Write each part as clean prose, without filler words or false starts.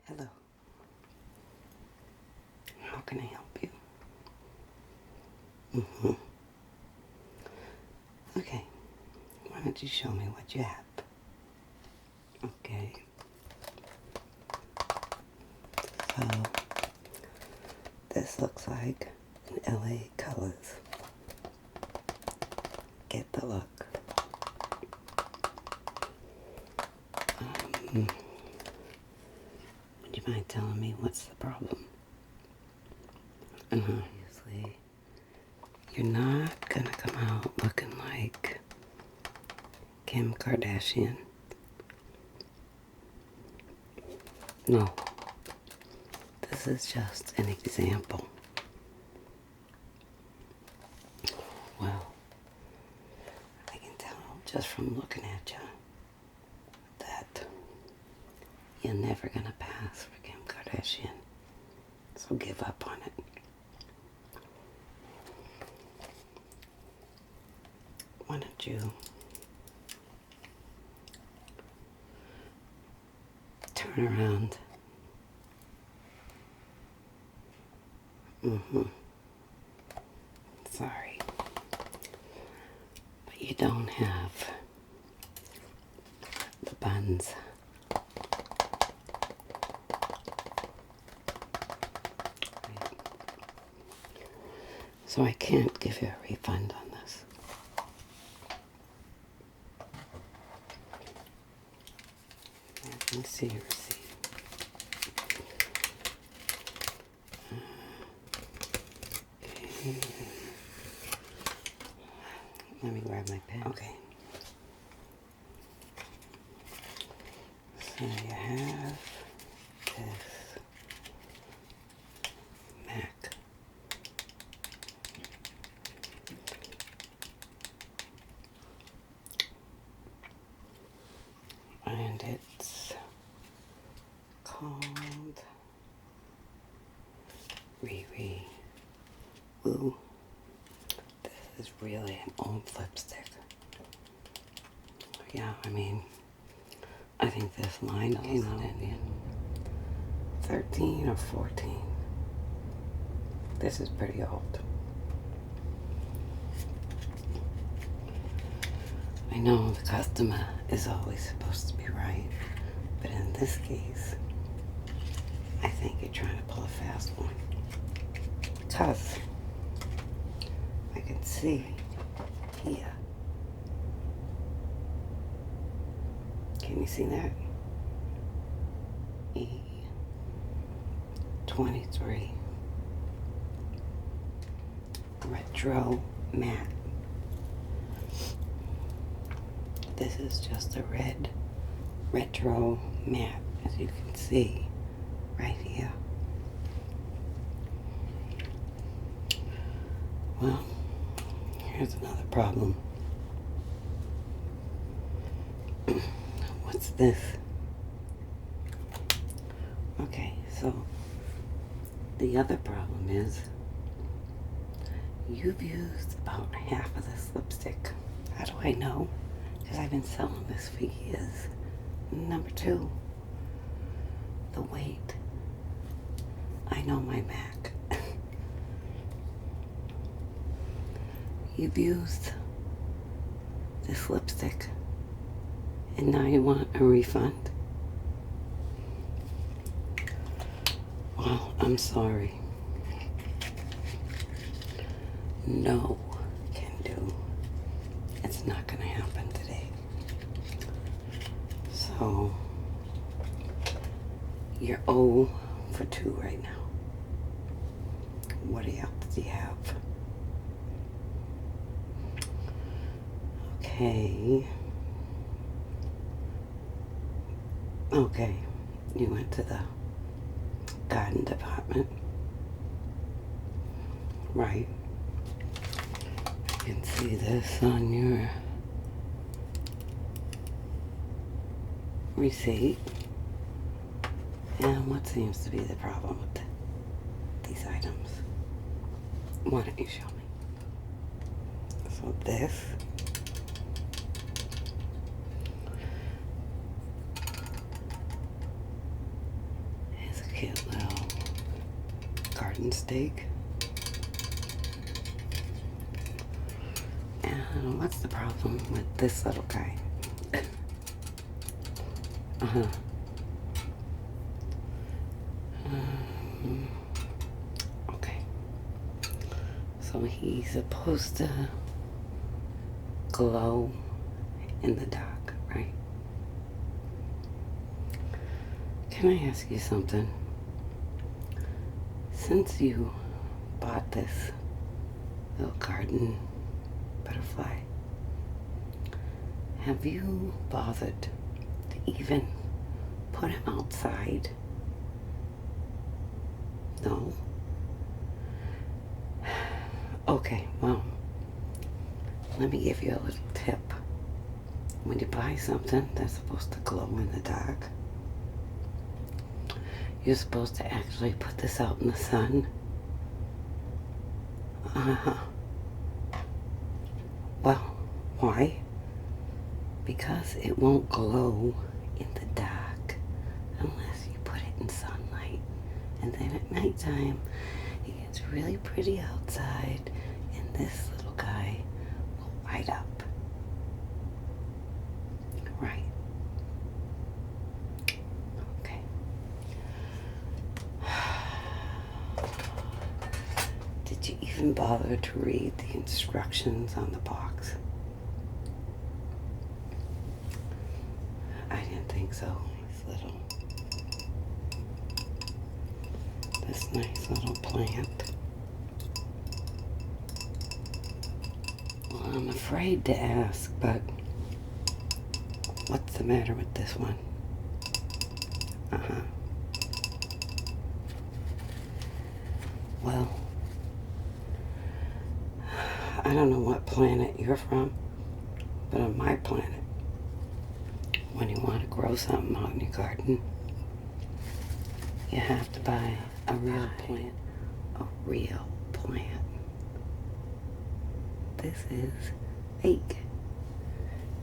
Hello. How can I help you? Okay. Why don't you show me what you have? Okay. So, this looks like an LA Colors. Get the look. Would you mind telling me what's the problem? Obviously, you're not gonna come out looking like Kim Kardashian. No. This is just an example. Well, I can tell just from looking at you that you're never gonna pass for Kim Kardashian. So give up on it. Why don't you turn around? Sorry. But you don't have the buns. So I can't give you a refund on this. Let me see your receipt. Okay. Let me grab my pen. Okay. So you have this Mac. And it's called Riri Woo. This is really an old lipstick. Yeah, I mean, I think this line came out in 13 or 14. This is pretty old. I know the customer is always supposed to be right, but in this case, I think you're trying to pull a fast one. Because I can see here. Can you see that? E23 Retro Matte. This is just a red retro matte, as you can see right here. Well, here's another problem. What's this? Okay, so the other problem is you've used about half of this lipstick. How do I know? Because I've been selling this for years. Number two, the weight. I know my Mac. You've used this lipstick and now you want a refund? Well, I'm sorry. No can do. It's not gonna happen today. So, you're 0 for 2 right now. What else do you have? Okay. Okay. You went to the garden department. Right. I can see this on your receipt. And what seems to be the problem with these items? Why don't you show me? So this cute little garden stake. And what's the problem with this little guy? Okay. So he's supposed to glow in the dark, right? Can I ask you something? Since you bought this little garden butterfly, have you bothered to even put him outside? No? Okay, well, let me give you a little tip. When you buy something that's supposed to glow in the dark, you're supposed to actually put this out in the sun. Well, why? Because it won't glow in the dark unless you put it in sunlight. And then at nighttime, it gets really pretty outside, and this little guy will light up. Right. Okay. Did you even bother to read the instructions on the box? I didn't think so. This nice little plant. Well, I'm afraid to ask, but what's the matter with this one? Well, I don't know what planet you're from, but on my planet, when you want to grow something out in your garden, you have to buy a real plant. A real plant. This is fake.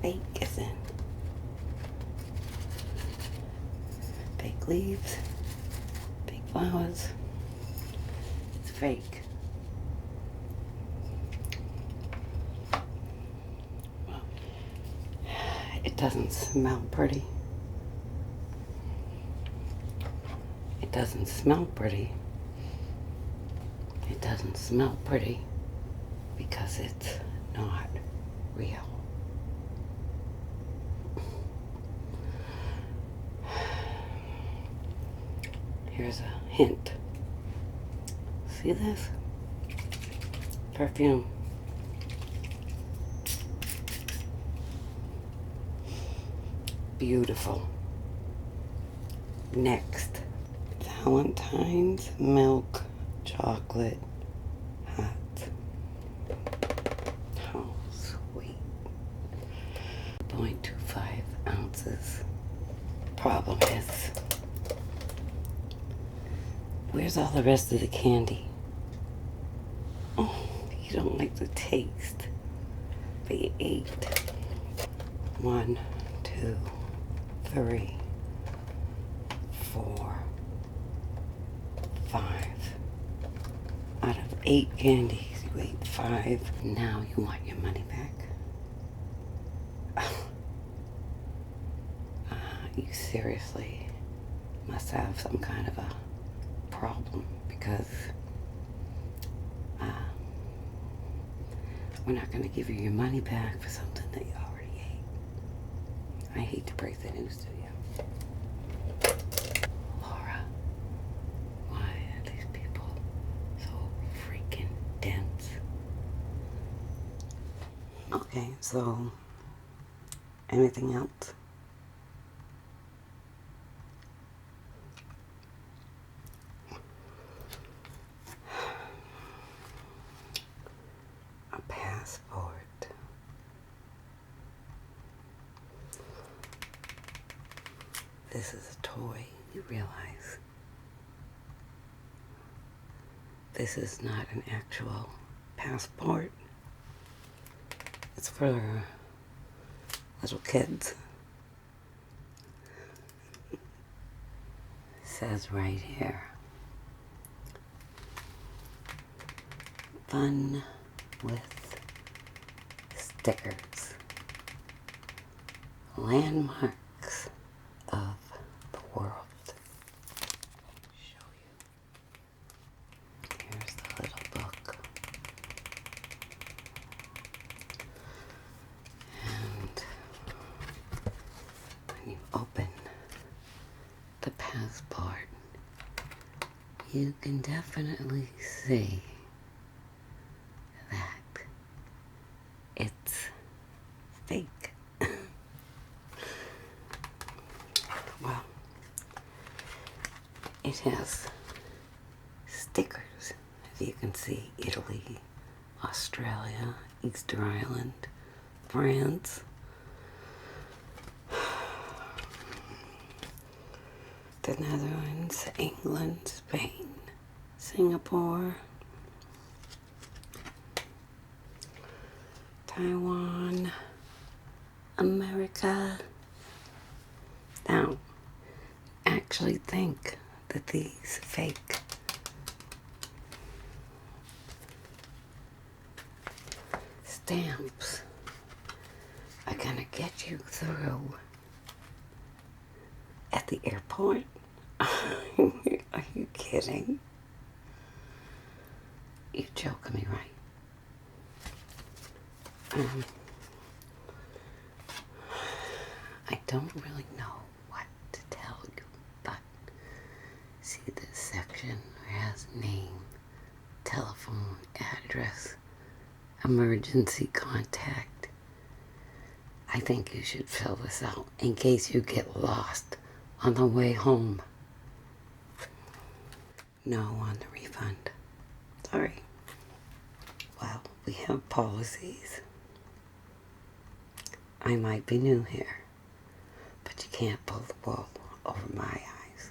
Fake as in fake leaves, fake flowers. It's fake. Well, it doesn't smell pretty. It doesn't smell pretty. It doesn't smell pretty because it's not real. Here's a hint. See this? Perfume. Beautiful. Next. Valentine's milk chocolate hot. How sweet. 0.25 ounces. Problem is, where's all the rest of the candy? Oh, you don't like the taste, but you ate. 1, 2, 3, 4, 5. Out of 8 candies, you ate 5. Now you want your money back? You seriously must have some kind of a problem, because we're not going to give you your money back for something that you already ate. I hate to break the news to you. Laura, why are these people so freaking dense? Okay, so anything else? A passport. This is a toy, you realize. This is not an actual passport. It's for little kids. says right here, fun with stickers, landmarks of the world. Show you. Here's the little book. And when you open the passport, you can definitely see that it's fake. Well, it has stickers, as you can see, Italy, Australia, Easter Island, France, the Netherlands, England, Spain, Singapore, Taiwan, America. Now, actually think that these fake stamps are gonna get you through at the airport? Are you kidding? You're joking me, right? I don't really know what to tell you, but see this section where it has name, telephone, address, emergency contact. I think you should fill this out in case you get lost on the way home. No on the refund. Sorry. Well, we have policies. I might be new here, but you can't pull the wool over my eyes.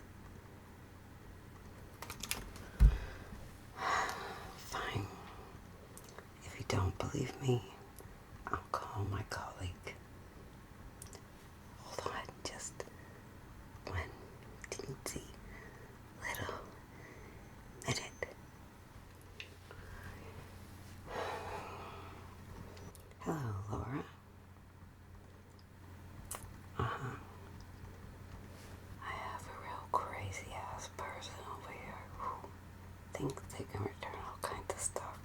Fine. If you don't believe me, I'll call my colleague. Hold on just one teensy little minute. Hello, Laura. I have a real crazy ass person over here who thinks they can return all kinds of stuff,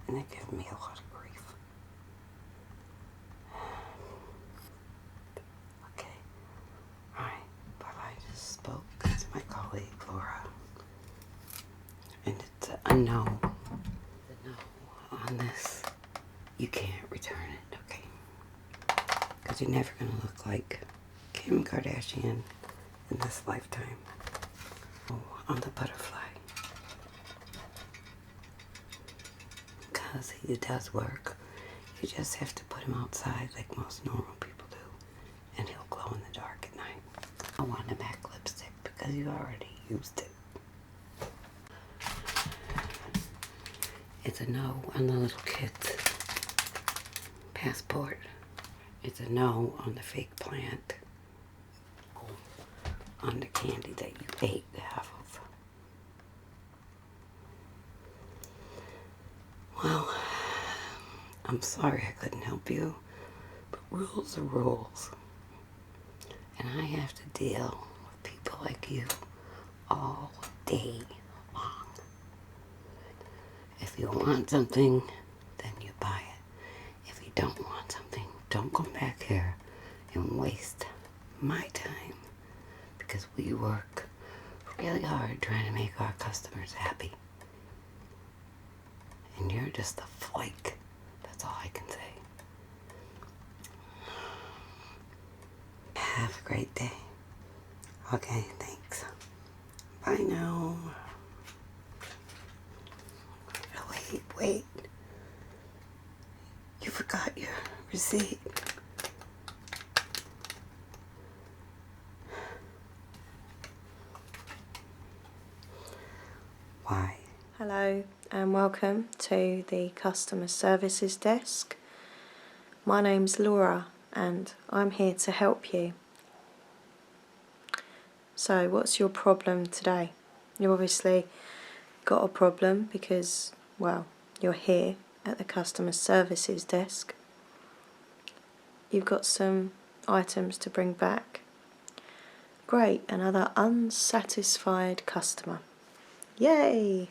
and they give me a lot of grief. Okay, alright, but I just spoke to my colleague Laura, and it's a no. The no on this. You can't return it, okay? Because you're never gonna look like Kim Kardashian in this lifetime. Oh, on the butterfly. Because he does work. You just have to put him outside like most normal people do. And he'll glow in the dark at night. I want a MAC lipstick because you already used it. It's a no on the little kid's passport. It's a no on the fake plant. On the candy that you ate half of. Well, I'm sorry I couldn't help you, but rules are rules. And I have to deal with people like you all day long. If you want something, then you buy it. If you don't want something, don't come back here and waste my time. Because we work really hard trying to make our customers happy. And you're just a flake. That's all I can say. Have a great day. Okay, thanks. Bye now. Oh, wait. You forgot your receipt. Why? Hello and welcome to the customer services desk. My name's Laura and I'm here to help you. So what's your problem today? You've obviously got a problem because, well, you're here at the customer services desk. You've got some items to bring back. Great, another unsatisfied customer. Yay!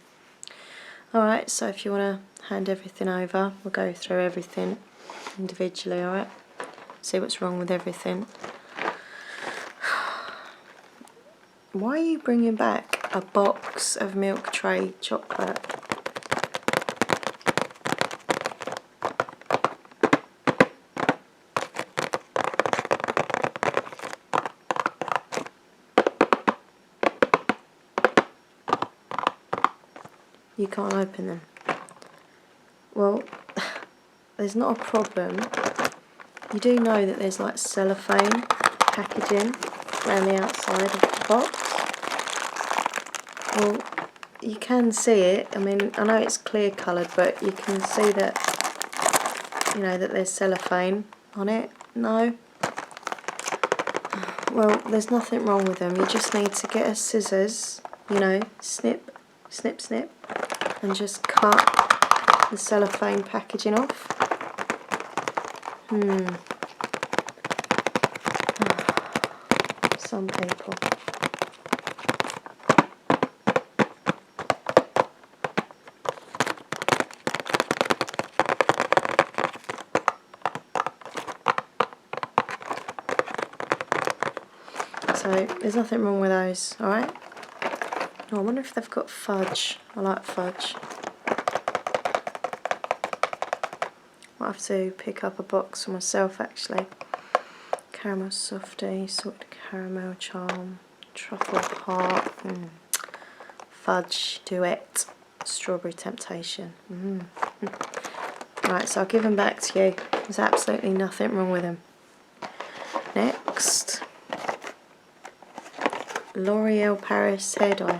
Alright, so if you want to hand everything over, we'll go through everything individually, alright? See what's wrong with everything. Why are you bringing back a box of milk tray chocolate? You can't open them. Well, there's not a problem. You do know that there's like cellophane packaging around the outside of the box. Well, you can see it. I mean, I know it's clear coloured, but you can see that, you know, that there's cellophane on it. No? Well, there's nothing wrong with them. You just need to get a scissors, you know, snip, snip, snip, and just cut the cellophane packaging off. Some people. So there's nothing wrong with those, alright? Oh, I wonder if they've got fudge. I like fudge. Might have to pick up a box for myself actually. Caramel softie, salted caramel charm, truffle heart, fudge duet, strawberry temptation. Right, so I'll give them back to you. There's absolutely nothing wrong with them. Next, L'Oreal Paris hair dye.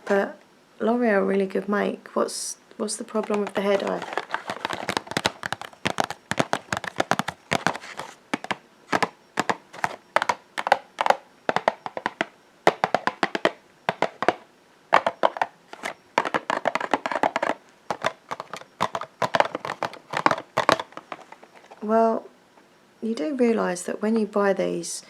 But L'Oreal really good make. What's the problem with the hair dye? Well, you do realise that when you buy these,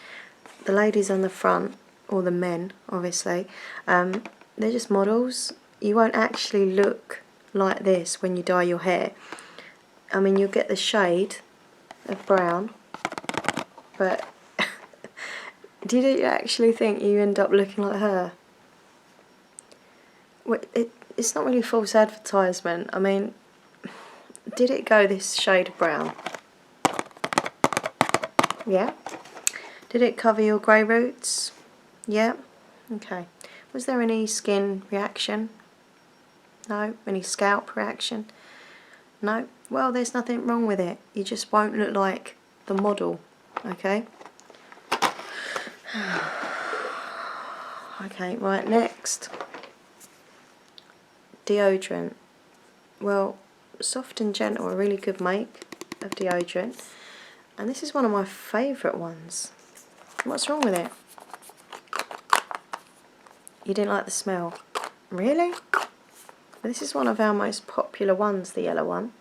the ladies on the front, or the men obviously, they're just models. You won't actually look like this when you dye your hair. I mean, you'll get the shade of brown, but did you actually think you end up looking like her? Well, it's not really false advertisement. I mean, did it go this shade of brown? Yeah. Did it cover your grey roots? Yeah. Okay. Was there any skin reaction? No. Any scalp reaction? No. Well, there's nothing wrong with it. You just won't look like the model. Okay. Okay. Right. Next. Deodorant. Well, Soft and Gentle, a really good make of deodorant. And this is one of my favourite ones. What's wrong with it? You didn't like the smell? Really? This is one of our most popular ones, the yellow one.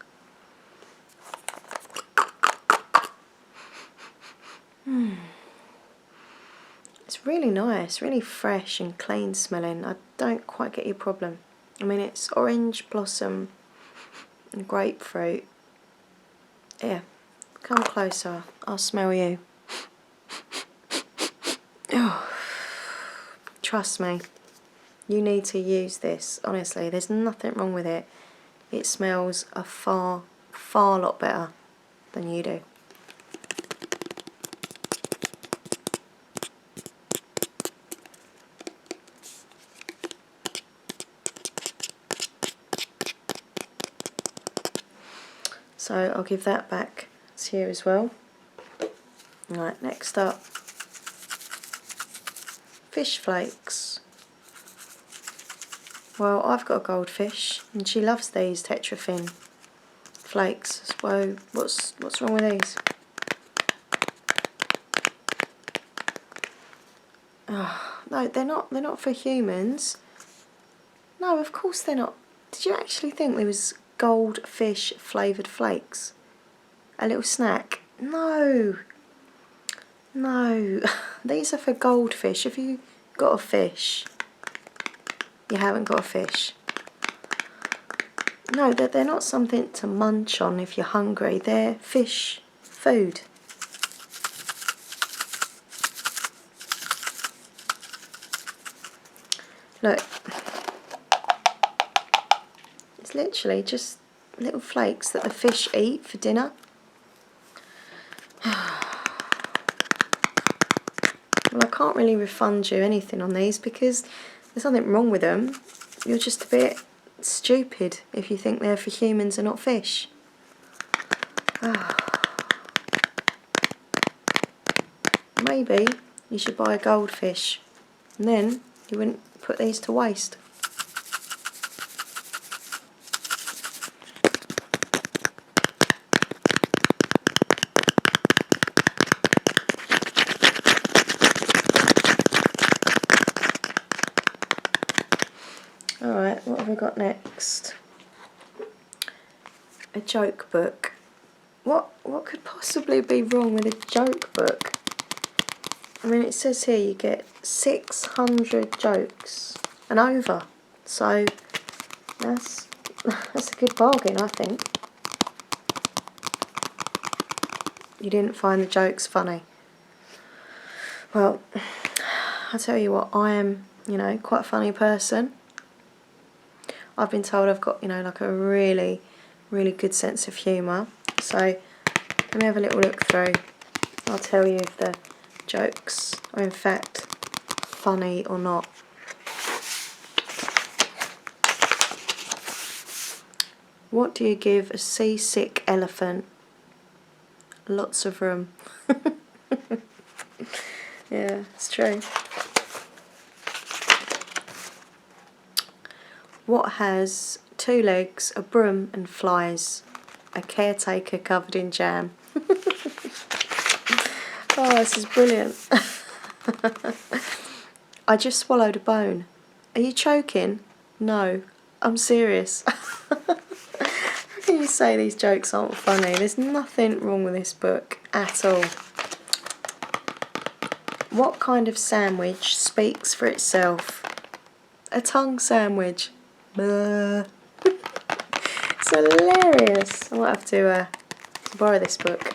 It's really nice, really fresh and clean smelling. I don't quite get your problem. I mean, it's orange blossom and grapefruit. Yeah, come closer. I'll smell you. Oh, trust me. You need to use this, honestly. There's nothing wrong with it. It smells a far lot better than you do. So I'll give that back to you as well. Right, next up, fish flakes. Well, I've got a goldfish and she loves these tetrafin flakes. So what's wrong with these? Oh, no, they're not. They're not for humans. No, of course they're not. Did you actually think there was goldfish flavoured flakes? A little snack? No. No. These are for goldfish. If you got a fish, you haven't got a fish. No, they're not something to munch on if you're hungry. They're fish food. Look. It's literally just little flakes that the fish eat for dinner. Well, I can't really refund you anything on these because there's nothing wrong with them. You're just a bit stupid if you think they're for humans and not fish. Maybe you should buy a goldfish and then you wouldn't put these to waste. Alright, what have we got next? A joke book. What could possibly be wrong with a joke book? I mean, it says here you get 600 jokes and over. So that's a good bargain, I think. You didn't find the jokes funny. Well, I'll tell you what, I am, quite a funny person. I've been told I've got, like a really, really good sense of humour. So let me have a little look through. I'll tell you if the jokes are in fact funny or not. What do you give a seasick elephant? Lots of room. Yeah, it's true. What has 2 legs, a broom and flies? A caretaker covered in jam. Oh, this is brilliant. I just swallowed a bone. Are you choking? No, I'm serious. How can you say these jokes aren't funny? There's nothing wrong with this book at all. What kind of sandwich speaks for itself? A tongue sandwich. It's hilarious. I might have to borrow this book.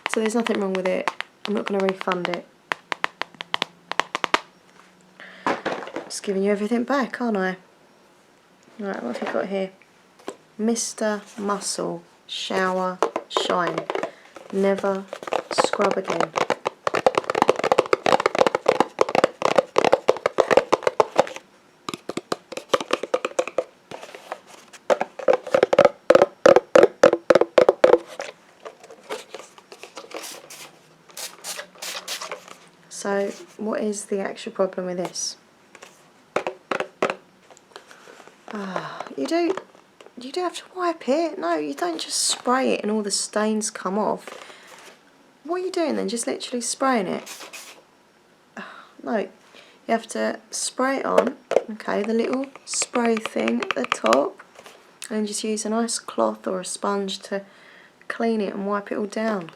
So there's nothing wrong with it. I'm not going to refund it. Just giving you everything back, aren't I? Right, what have we got here? Mr. Muscle, shower, shine. Never scrub again. So, what is the actual problem with this? You do have to wipe it. No, you don't just spray it and all the stains come off. What are you doing then? Just literally spraying it? No, you have to spray it on. Okay, the little spray thing at the top, and just use a nice cloth or a sponge to clean it and wipe it all down.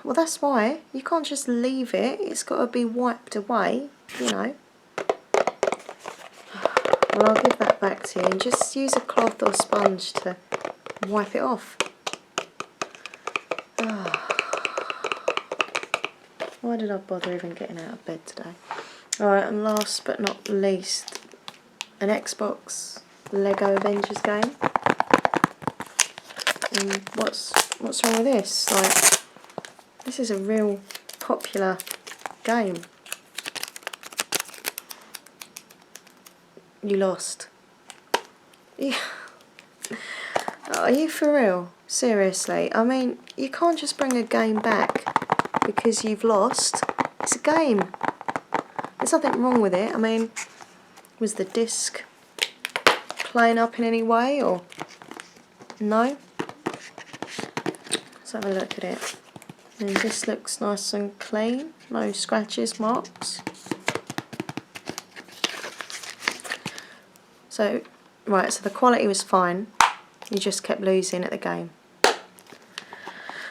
Well, that's why you can't just leave it. It's got to be wiped away, Well, I'll give that back to you and just use a cloth or sponge to wipe it off. Why did I bother even getting out of bed today? Alright, and last but not least, an Xbox Lego Avengers game. And what's wrong with this? Like, this is a real popular game. You lost. Are you for real? Seriously? I mean, you can't just bring a game back because you've lost. It's a game. There's nothing wrong with it. I mean, was the disc playing up in any way or no? Let's have a look at it. And this looks nice and clean, no scratches, marks. So, right, so the quality was fine, you just kept losing at the game.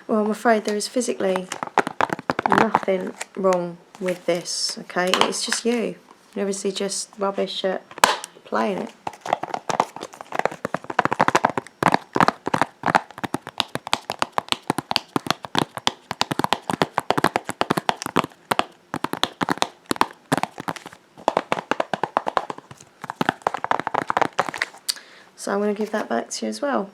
Well, I'm afraid there is physically nothing wrong with this, okay? It's just you. You're obviously just rubbish at playing it. So I'm going to give that back to you as well.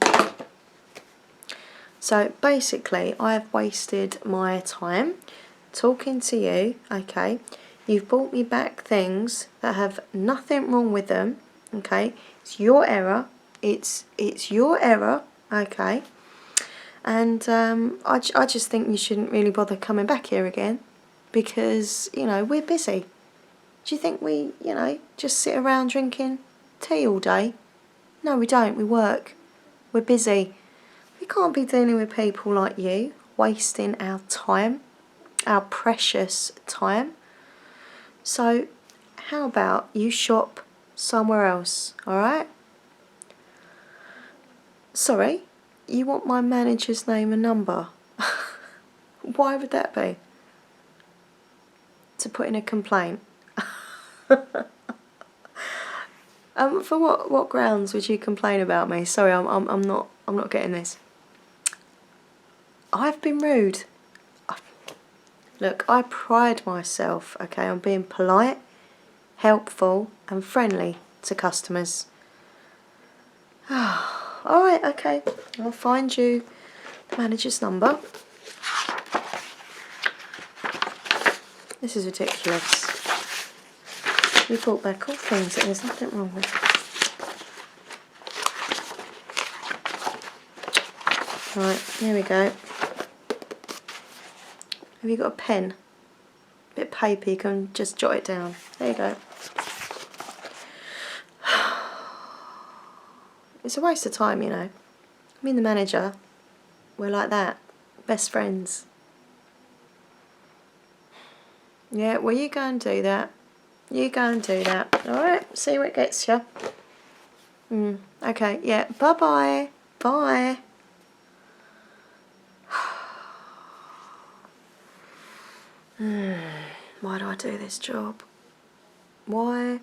So basically, I've wasted my time talking to you, okay? You've brought me back things that have nothing wrong with them, okay? It's your error. It's your error, okay? And I just think you shouldn't really bother coming back here again because, you know, we're busy. Do you think we, you know, just sit around drinking tea all day? No, we don't. We work. We're busy. We can't be dealing with people like you, wasting our time, our precious time. So, how about you shop somewhere else, alright? Sorry, you want my manager's name and number? Why would that be? To put in a complaint? For what grounds would you complain about me? Sorry, I'm not getting this. I've been rude. Look, I pride myself, okay, on being polite, helpful and friendly to customers. Alright, okay, I'll find you the manager's number. This is ridiculous. You brought back all things that there's nothing wrong with. Right, here we go. Have you got a pen? A bit of paper, you can just jot it down. There you go. It's a waste of time, you know. Me and the manager, we're like that. Best friends. Yeah, well you go and do that. You go and do that. Alright, see where it gets you. Okay, yeah, bye-bye. Bye. Why do I do this job? Why?